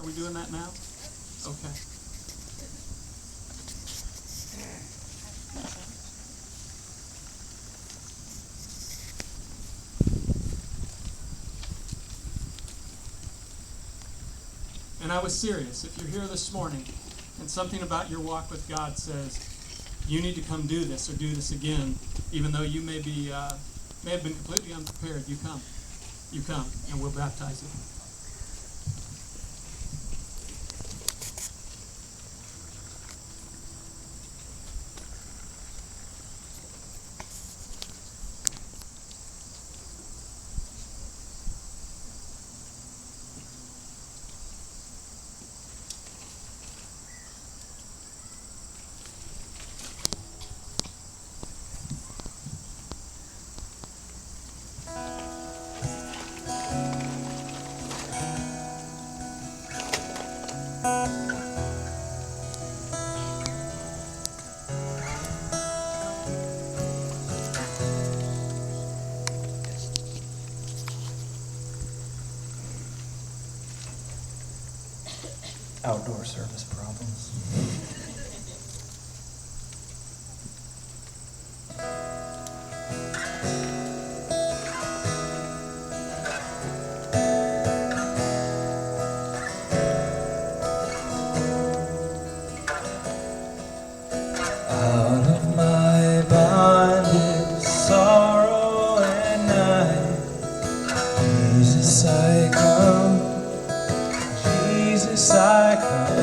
Are we doing that now? Okay. And I was serious. If you're here this morning and something about your walk with God says you need to come do this or do this again, even though you may have been completely unprepared, you come. You come, and we'll baptize you. Outdoor service problems. Out of my bondage, sorrow and night, Jesus I come. Jesus, I come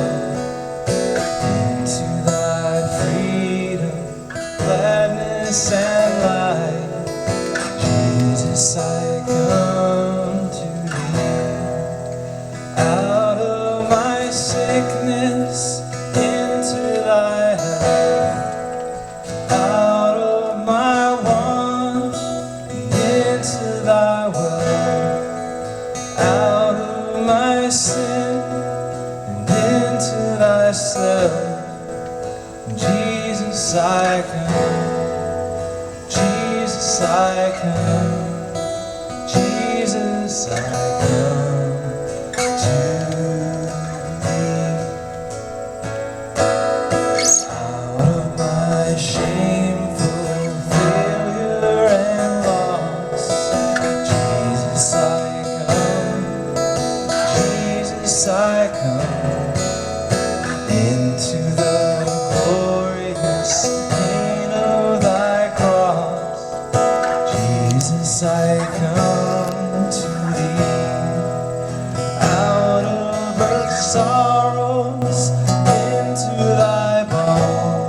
into thy freedom, gladness and light. Jesus, I come to thee. Out of my sickness into thy health, out of my want into thy wealth, out of my sin into thyself. Jesus, I come. Jesus, I come. Jesus, I come to thee. Out of my shameful failure and loss, Jesus, I come. Jesus, I come into the glorious pain of thy cross. Jesus, I come to thee. Out of earth's sorrows into thy balm,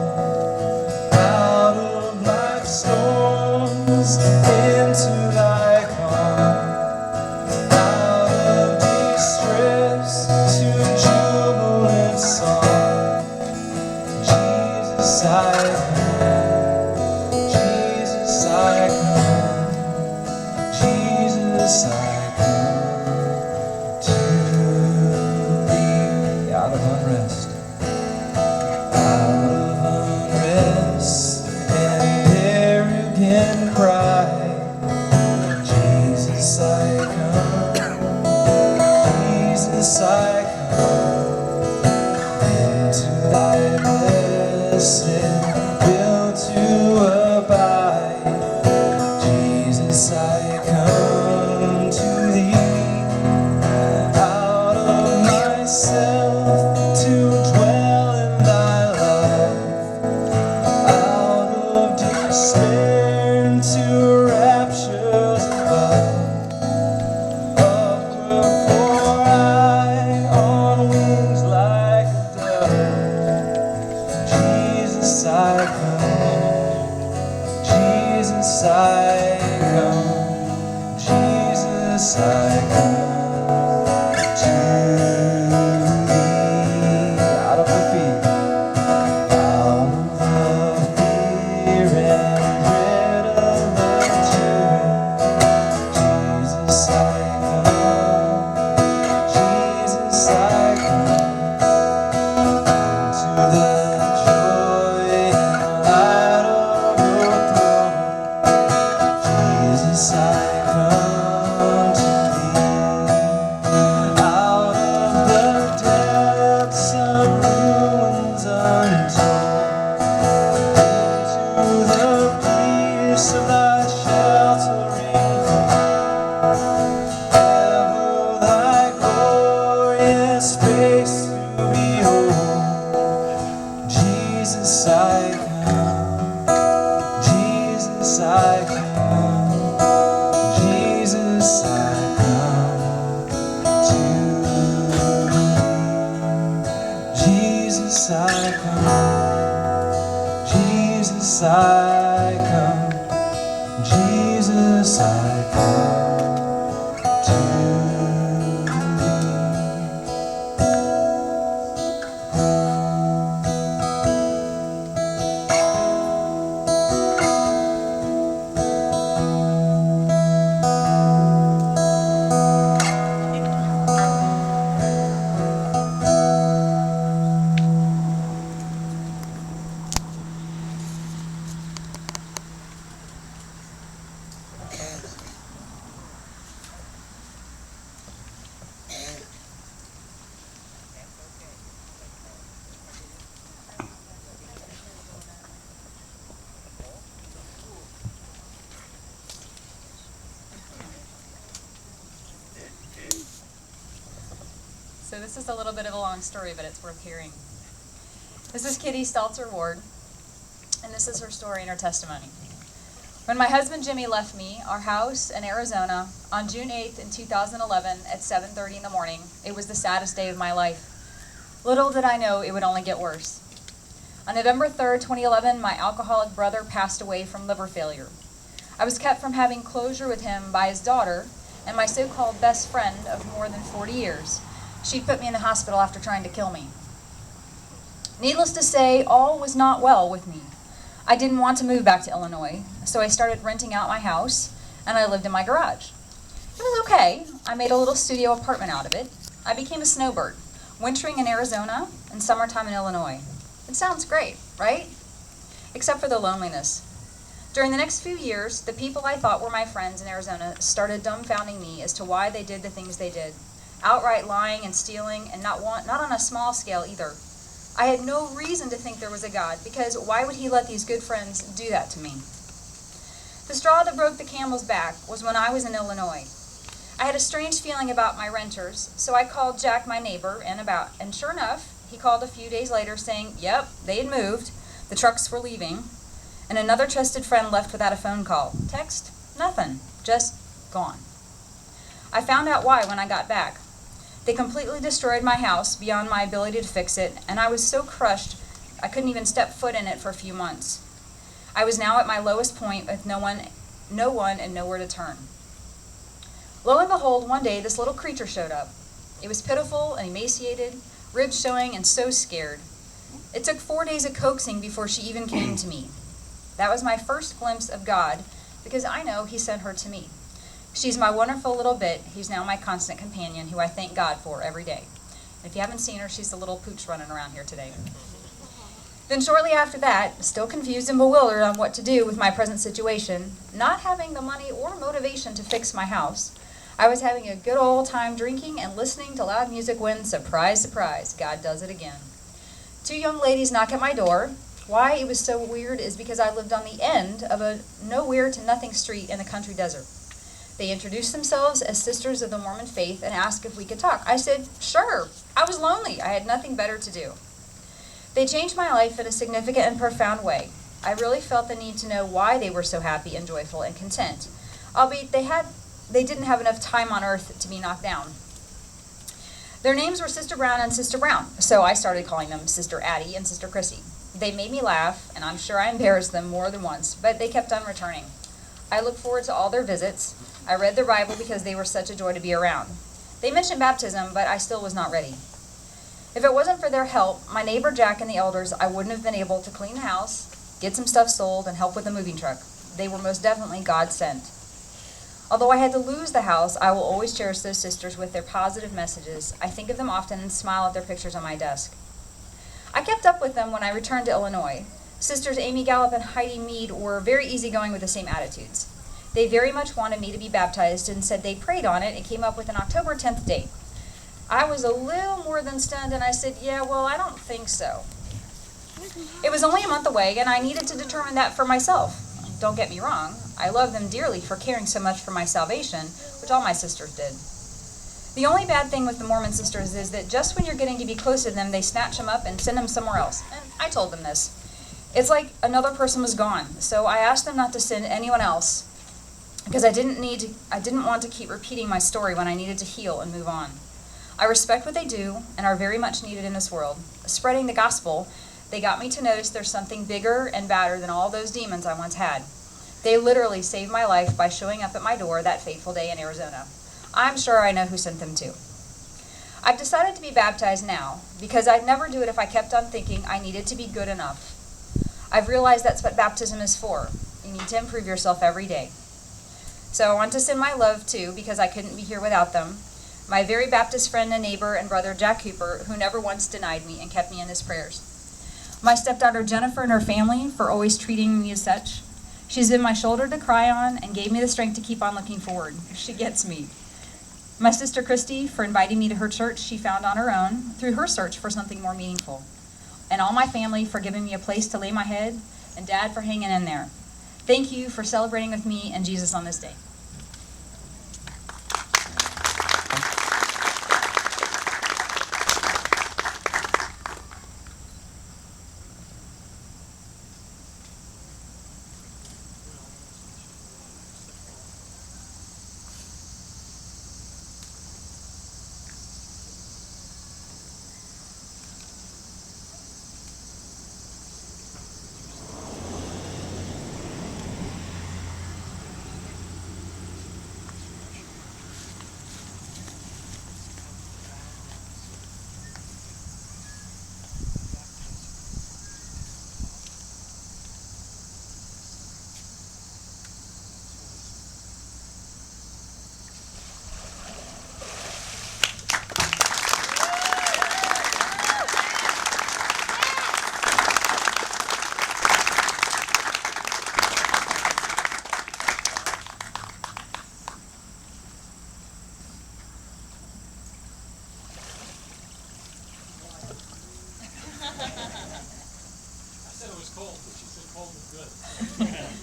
out of life's storms into thy calm, out of distress to jubilant song. Jesus, I come. Jesus, I come. Jesus, I come to thee. Out of unrest, out of unrest and arrogant pride. Jesus, I come. Jesus, I come into thy blessed will to abide. Jesus, I come to thee. Out of myself to dwell in thy love, out of despair into raptures above. Upward for I on wings like a dove. endless space to behold. Jesus, I come. Jesus, I come. Jesus, I come to thee. Jesus, I come. Jesus, I come. Jesus, I come to thee. So this is a little bit of a long story, but it's worth hearing. This is Kitte Stalzer Ward, and this is her story and her testimony. When my husband Jimmy left me, our house in Arizona, on June 8th in 2011 at 7:30 in the morning, it was the saddest day of my life. Little did I know it would only get worse. On November 3rd, 2011, my alcoholic brother passed away from liver failure. I was kept from having closure with him by his daughter and my so-called best friend of more than 40 years. She put me in the hospital after trying to kill me. Needless to say, all was not well with me. I didn't want to move back to Illinois, so I started renting out my house, and I lived in my garage. It was okay. I made a little studio apartment out of it. I became a snowbird, wintering in Arizona and summertime in Illinois. It sounds great, right? Except for the loneliness. During the next few years, the people I thought were my friends in Arizona started dumbfounding me as to why they did the things they did. Outright lying and stealing, and not on a small scale either. I had no reason to think there was a God, because why would he let these good friends do that to me? The straw that broke the camel's back was when I was in Illinois. I had a strange feeling about my renters, so I called Jack, my neighbor, and sure enough, he called a few days later saying, yep, they had moved, the trucks were leaving, and another trusted friend left without a phone call. Text? Nothing. Just gone. I found out why when I got back. They completely destroyed my house beyond my ability to fix it, and I was so crushed I couldn't even step foot in it for a few months. I was now at my lowest point with no one and nowhere to turn. Lo and behold, one day this little creature showed up. It was pitiful and emaciated, ribs showing, and so scared. It took 4 days of coaxing before she even came to me. That was my first glimpse of God, because I know he sent her to me. She's my wonderful little bit. He's now my constant companion, who I thank God for every day. And if you haven't seen her, she's the little pooch running around here today. Then shortly after that, still confused and bewildered on what to do with my present situation, not having the money or motivation to fix my house, I was having a good old time drinking and listening to loud music when, surprise, surprise, God does it again. 2 young ladies knock at my door. Why it was so weird is because I lived on the end of a nowhere to nothing street in the country desert. They introduced themselves as Sisters of the Mormon Faith and asked if we could talk. I said, sure. I was lonely. I had nothing better to do. They changed my life in a significant and profound way. I really felt the need to know why they were so happy and joyful and content, albeit they didn't have enough time on earth to be knocked down. Their names were Sister Brown and Sister Brown, so I started calling them Sister Addie and Sister Chrissy. They made me laugh, and I'm sure I embarrassed them more than once, but they kept on returning. I looked forward to all their visits. I read the Bible because they were such a joy to be around. They mentioned baptism, but I still was not ready. If it wasn't for their help, my neighbor Jack and the elders, I wouldn't have been able to clean the house, get some stuff sold, and help with the moving truck. They were most definitely God sent. Although I had to lose the house, I will always cherish those sisters with their positive messages. I think of them often and smile at their pictures on my desk. I kept up with them when I returned to Illinois. Sisters Amy Gallup and Heidi Mead were very easygoing with the same attitudes. They very much wanted me to be baptized and said they prayed on it and came up with an October 10th date. I was a little more than stunned and I said, yeah, well, I don't think so. It was only a month away and I needed to determine that for myself. Don't get me wrong, I love them dearly for caring so much for my salvation, which all my sisters did. The only bad thing with the Mormon sisters is that just when you're getting to be close to them, they snatch them up and send them somewhere else. And I told them this. It's like another person was gone. So I asked them not to send anyone else because I didn't want to keep repeating my story when I needed to heal and move on. I respect what they do and are very much needed in this world. Spreading the gospel, they got me to notice there's something bigger and badder than all those demons I once had. They literally saved my life by showing up at my door that fateful day in Arizona. I'm sure I know who sent them to. I've decided to be baptized now because I'd never do it if I kept on thinking I needed to be good enough. I've realized that's what baptism is for. You need to improve yourself every day. So I want to send my love too, because I couldn't be here without them. My very Baptist friend and neighbor and brother Jack Cooper, who never once denied me and kept me in his prayers. My stepdaughter Jennifer and her family for always treating me as such. She's been my shoulder to cry on and gave me the strength to keep on looking forward. She gets me. My sister Christy for inviting me to her church she found on her own through her search for something more meaningful. And all my family for giving me a place to lay my head, and Dad for hanging in there. Thank you for celebrating with me and Jesus on this day.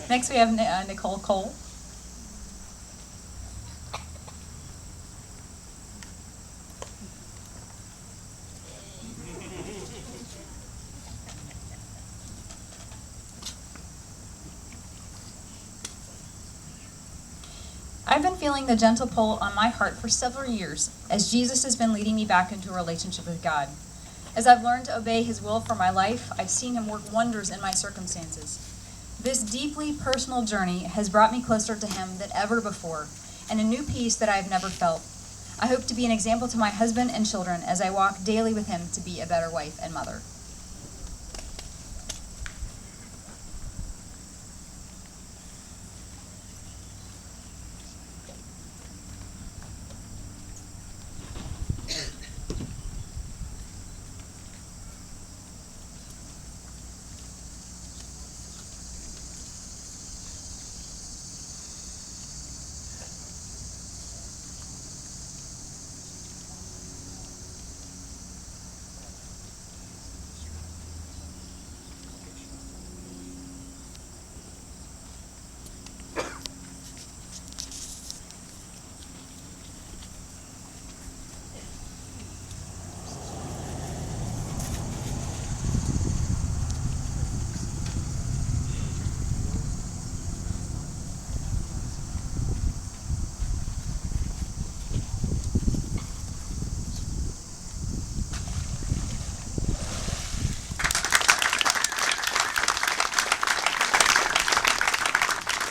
Next we have Nicole Cole. I've been feeling the gentle pull on my heart for several years as Jesus has been leading me back into a relationship with God. As I've learned to obey His will for my life, I've seen Him work wonders in my circumstances. This deeply personal journey has brought me closer to Him than ever before, and a new peace that I have never felt. I hope to be an example to my husband and children as I walk daily with Him to be a better wife and mother.